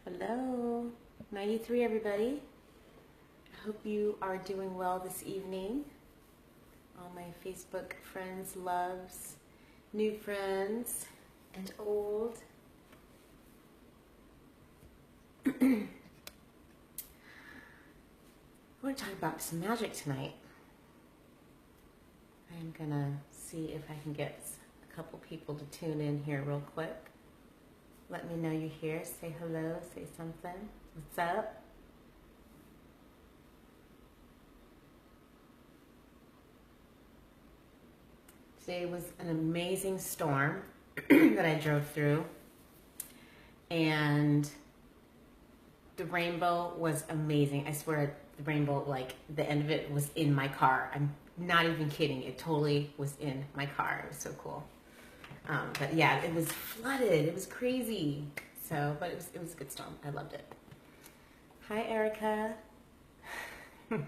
Hello, 93 everybody. I hope you are doing well this evening. All my Facebook friends, loves, new friends, and old. I want to talk about some magic tonight. I'm gonna see if I can get a couple people to tune in here real quick. Let me know you're here. Say hello, say something. What's up? Today was an amazing storm that I drove through, and the rainbow was amazing. I swear the rainbow, like the end of it was in my car. I'm not even kidding. It totally was in my car. It was so cool. But yeah, it was flooded. It was crazy. So, but it was a good storm. I loved it. Hi, Erica. All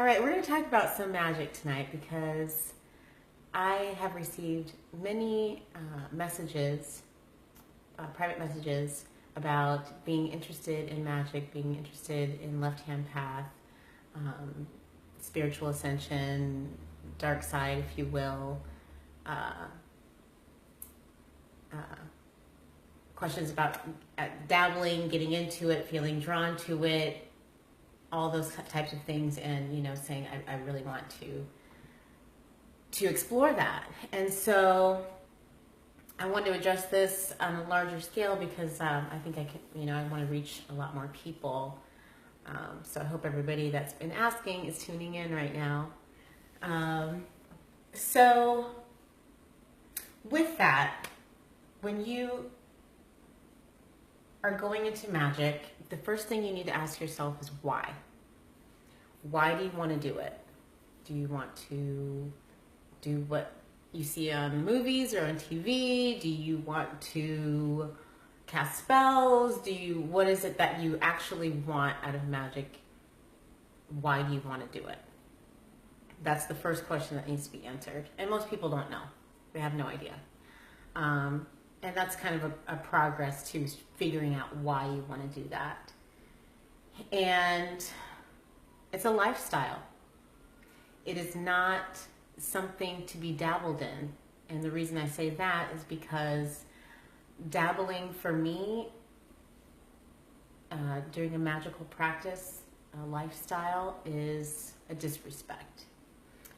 right, we're going to talk about some magic tonight because I have received many messages, private messages about being interested in magic, being interested in left-hand path, spiritual ascension, dark side, if you will. Questions about dabbling, getting into it, feeling drawn to it, all those types of things, and saying I really want to explore that. And so I want to address this on a larger scale because I think I can, I want to reach a lot more people. So I hope everybody that's been asking is tuning in right now. So with that, when you are going into magic, the first thing you need to ask yourself is why. Why do you want to do it? Do you want to do what you see on movies or on TV? Do you want to cast spells? What is it that you actually want out of magic? Why do you want to do it? That's the first question that needs to be answered. And most people don't know. They have no idea. And that's kind of a progress to figuring out why you want to do that. And it's a lifestyle. It is not something to be dabbled in. And the reason I say that is because dabbling for me, during a magical practice, a lifestyle, is a disrespect.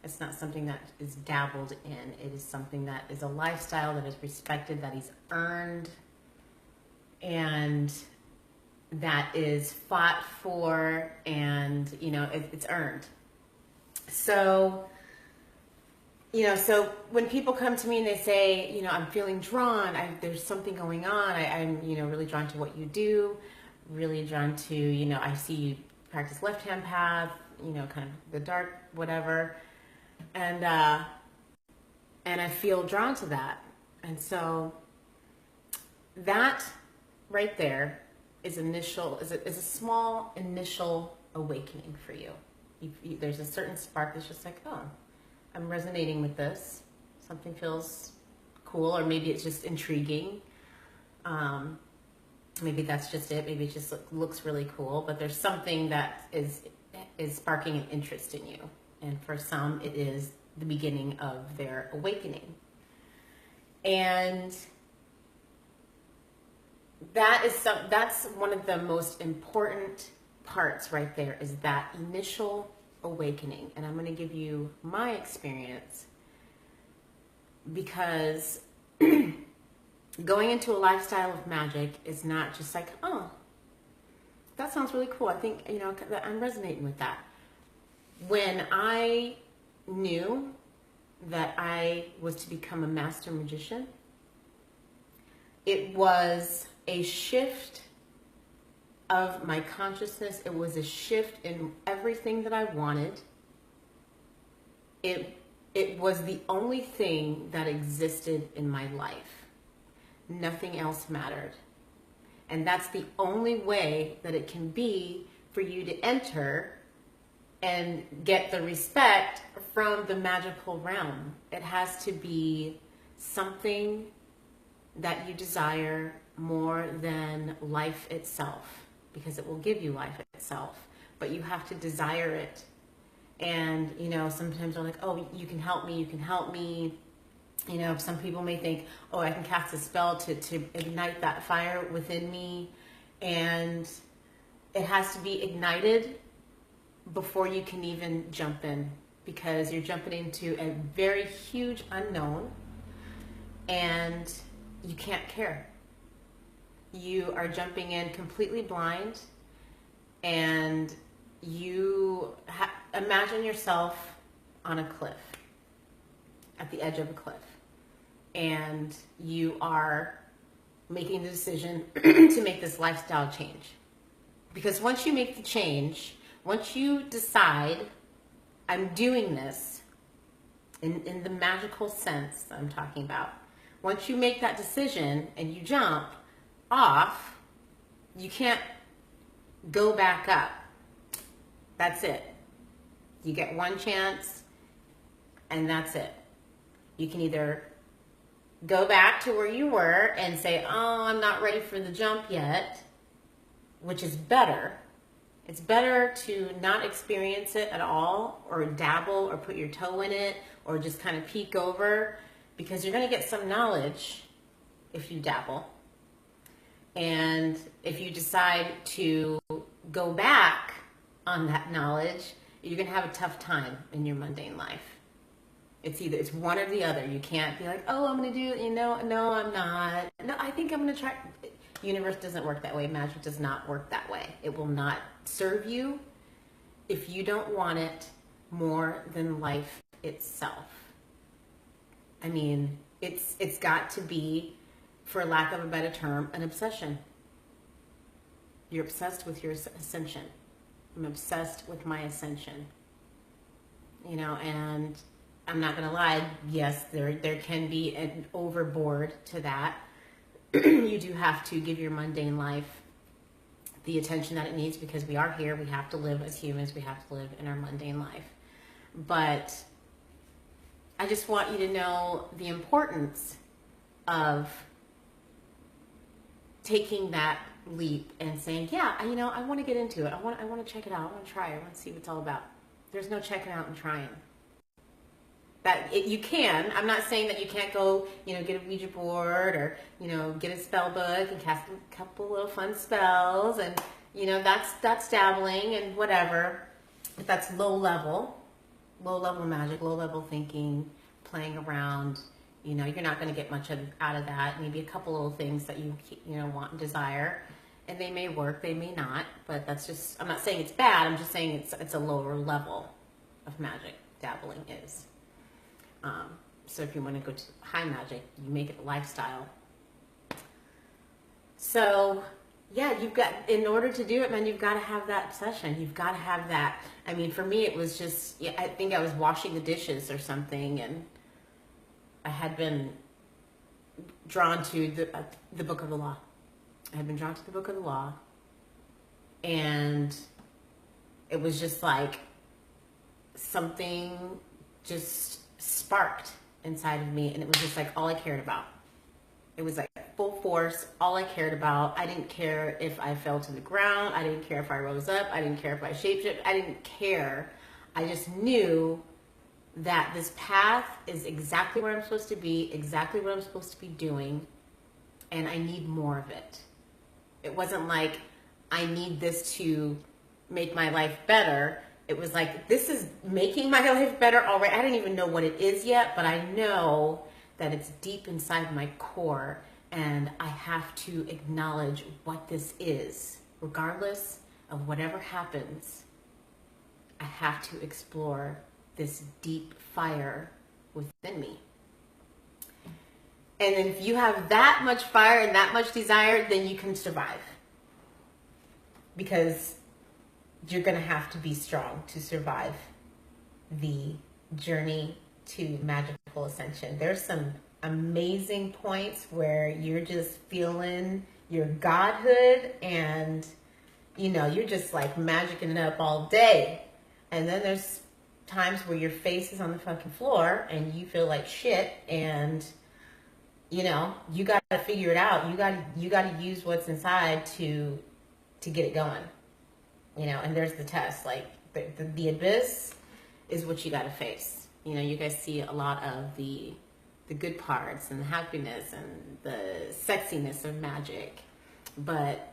It's not something that is dabbled in. It is something that is a lifestyle that is respected, that is earned, and that is fought for, and it's earned. So so when people come to me and they say, I'm feeling drawn, there's something going on, I'm really drawn to what you do, really drawn to, I see you practice left-hand path, kind of the dark whatever, and I feel drawn to that. And so that right there is a small initial awakening for you. There's a certain spark that's just like, oh, I'm resonating with this. Something feels cool, or maybe it's just intriguing. Maybe that's just it. Maybe it just looks really cool, but there's something that is sparking an interest in you. And for some, it is the beginning of their awakening. And that's one of the most important parts right there, is that initial awakening. And I'm going to give you my experience, because going into a lifestyle of magic is not just like, oh, that sounds really cool. I think, I'm resonating with that. When I knew that I was to become a master magician, it was a shift of my consciousness. It was a shift in everything that I wanted. It was the only thing that existed in my life. Nothing else mattered. And that's the only way that it can be for you to enter and get the respect from the magical realm. It has to be something that you desire more than life itself, because it will give you life itself, but you have to desire it. And, you know, sometimes we're like, oh, you can help me, you can help me. You know, some people may think, oh, I can cast a spell to ignite that fire within me. And it has to be ignited before you can even jump in, because you're jumping into a very huge unknown and you can't care. You are jumping in completely blind, and you imagine yourself on a cliff, at the edge of a cliff, and you are making the decision to make this lifestyle change. Because once you make the change, once you decide, I'm doing this, in the magical sense that I'm talking about, once you make that decision and you jump off, you can't go back up. That's it. You get one chance, and that's it. You can either go back to where you were and say, oh, I'm not ready for the jump yet, which is better. It's better to not experience it at all, or dabble, or put your toe in it, or just kind of peek over, because you're going to get some knowledge if you dabble. And if you decide to go back on that knowledge, you're going to have a tough time in your mundane life. It's one or the other. You can't be like, oh, I'm going to do it. You know, no, I'm not. No, I think I'm going to try. Universe doesn't work that way. Magic does not work that way. It will not serve you if you don't want it more than life itself. I mean, it's got to be, for lack of a better term, an obsession. You're obsessed with your ascension. I'm obsessed with my ascension. You know, and I'm not going to lie, yes, there can be an overboard to that. You do have to give your mundane life the attention that it needs, because we are here. We have to live as humans. We have to live in our mundane life. But I just want you to know the importance of taking that leap and saying, yeah, you know, I want to get into it. I want to check it out. I want to try it. I want to see what it's all about. There's no checking out and trying. You can. I'm not saying that you can't go, you know, get a Ouija board, or, you know, get a spell book and cast a couple little fun spells, and, you know, that's dabbling and whatever. But that's low level magic, low level thinking, playing around. You know, you're not going to get much out of that. Maybe a couple little things that you know, want and desire, and they may work, they may not. But that's just, I'm not saying it's bad. I'm just saying it's a lower level of magic. Dabbling is. So if you want to go to high magic, you make it a lifestyle. So yeah, in order to do it, man, you've got to have that obsession. You've got to have that. I mean, for me, it was just, yeah, I think I was washing the dishes or something, and I had been drawn to the book of the law. I had been drawn to the book of the law, and it was just like something just sparked inside of me, and it was just like all I cared about. It was like full force, all I cared about. I didn't care if I fell to the ground. I didn't care if I rose up. I didn't care if I shapeshifted. I didn't care. I just knew that this path is exactly where I'm supposed to be, exactly what I'm supposed to be doing, and I need more of it. It wasn't like I need this to make my life better. It was like, this is making my life better already. I don't even know what it is yet, but I know that it's deep inside my core, and I have to acknowledge what this is. Regardless of whatever happens, I have to explore this deep fire within me. And then if you have that much fire and that much desire, then you can survive. Because you're going to have to be strong to survive the journey to magical ascension. There's some amazing points where you're just feeling your godhood, and, you know, you're just like magicking it up all day. And then there's times where your face is on the fucking floor and you feel like shit, and you know, you got to figure it out. You got to use what's inside to get it going, you know. And there's the test. Like the abyss is what you got to face. You know, you guys see a lot of the good parts and the happiness and the sexiness of magic, but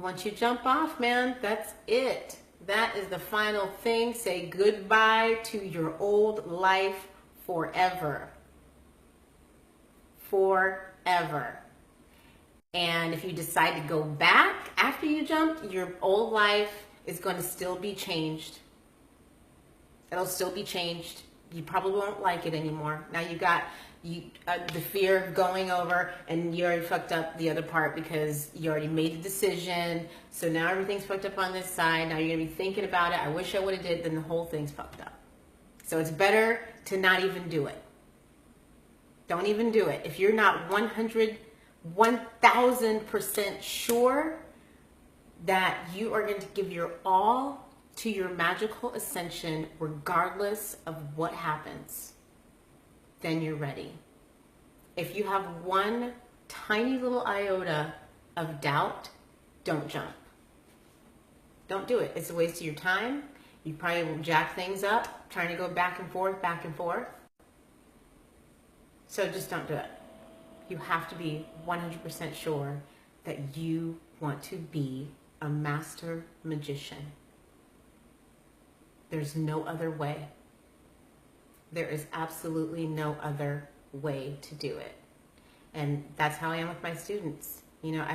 once you jump off, man, that's it. That is the final thing. Say goodbye to your old life forever. Forever. And if you decide to go back after you jump, your old life is going to still be changed. It'll still be changed. You probably won't like it anymore. Now you got the fear of going over, and you already fucked up the other part because you already made the decision. So now everything's fucked up on this side. Now you're gonna be thinking about it. I wish I would have did. Then the whole thing's fucked up. So it's better to not even do it. Don't even do it. If you're not 1000% sure that you are going to give your all to your magical ascension, regardless of what happens, then you're ready. If you have one tiny little iota of doubt, don't jump. Don't do it. It's a waste of your time. You probably will jack things up, trying to go back and forth, back and forth. So just don't do it. You have to be 100% sure that you want to be a master magician. There's no other way. There is absolutely no other way to do it. And that's how I am with my students. You know,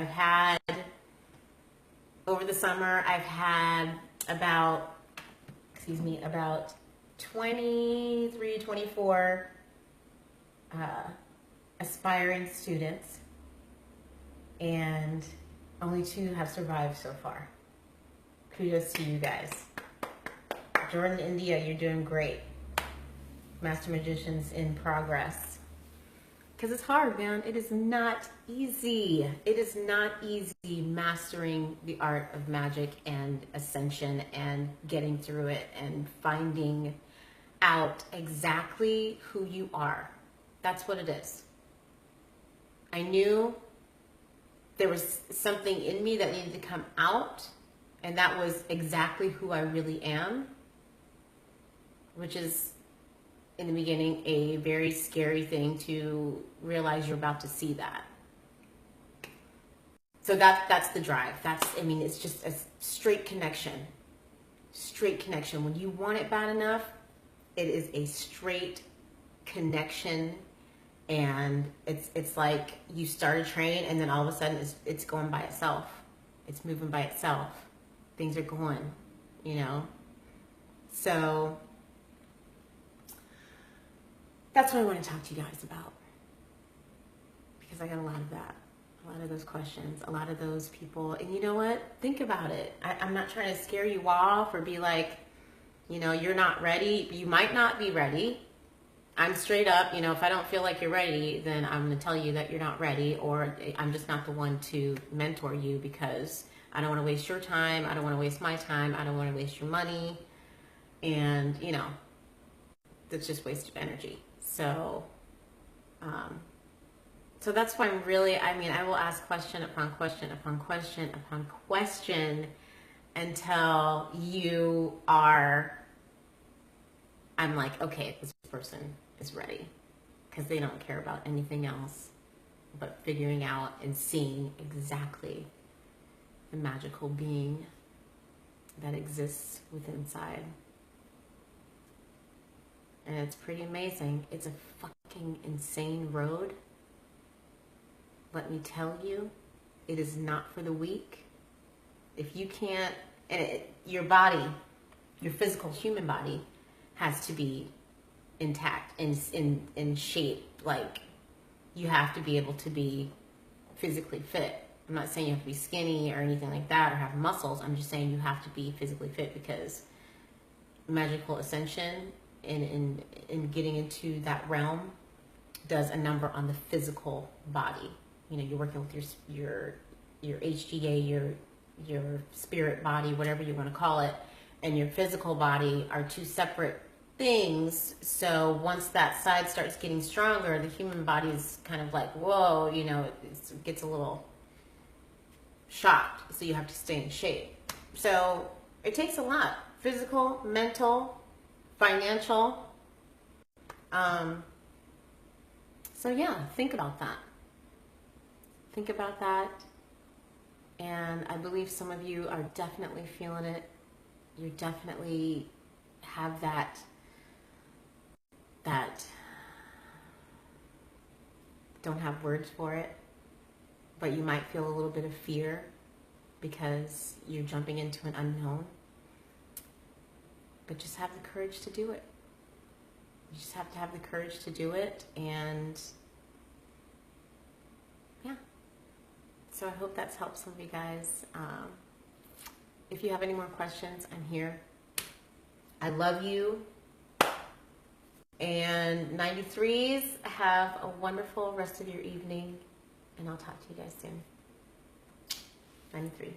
over the summer, I've had about 23, 24 aspiring students, and only 2 have survived so far. Kudos to you guys. Jordan, India, you're doing great. Master Magicians in progress. Because it's hard, man. It is not easy. It is not easy mastering the art of magic and ascension and getting through it and finding out exactly who you are. That's what it is. I knew there was something in me that needed to come out, and that was exactly who I really am, which is, in the beginning, a very scary thing to realize you're about to see that. So that's the drive. It's just a straight connection. Straight connection. When you want it bad enough, it is a straight connection. And it's like you start a train, and then all of a sudden it's going by itself. It's moving by itself. Things are going, you know. So that's what I want to talk to you guys about, because I got a lot of that, a lot of those questions, a lot of those people. And you know what? Think about it. I'm not trying to scare you off or be like, you know, you're not ready. You might not be ready. I'm straight up, you know, if I don't feel like you're ready, then I'm going to tell you that you're not ready, or I'm just not the one to mentor you, because I don't want to waste your time. I don't want to waste my time. I don't want to waste your money. And, you know, that's just waste of energy. So, so that's why I'm really, I will ask question upon question upon question upon question until I'm like, okay, this person is ready, because they don't care about anything else but figuring out and seeing exactly the magical being that exists within inside. And it's pretty amazing. It's a fucking insane road. Let me tell you, it is not for the weak. If you can't, your body, your physical human body has to be intact and in shape. Like, you have to be able to be physically fit. I'm not saying you have to be skinny or anything like that or have muscles. I'm just saying you have to be physically fit, because magical ascension and getting into that realm does a number on the physical body. You know, you're working with your HGA, your spirit body, whatever you want to call it, and your physical body are 2 separate things. So once that side starts getting stronger, the human body is kind of like, whoa, you know, it gets a little shocked. So you have to stay in shape. So it takes a lot: physical, mental, financial. So yeah, think about that. Think about that. And I believe some of you are definitely feeling it. You definitely have that don't have words for it, but you might feel a little bit of fear because you're jumping into an unknown. But just have the courage to do it. You just have to have the courage to do it. And yeah. So I hope that's helped some of you guys. If you have any more questions, I'm here. I love you. And 93s, have a wonderful rest of your evening. And I'll talk to you guys soon. 93.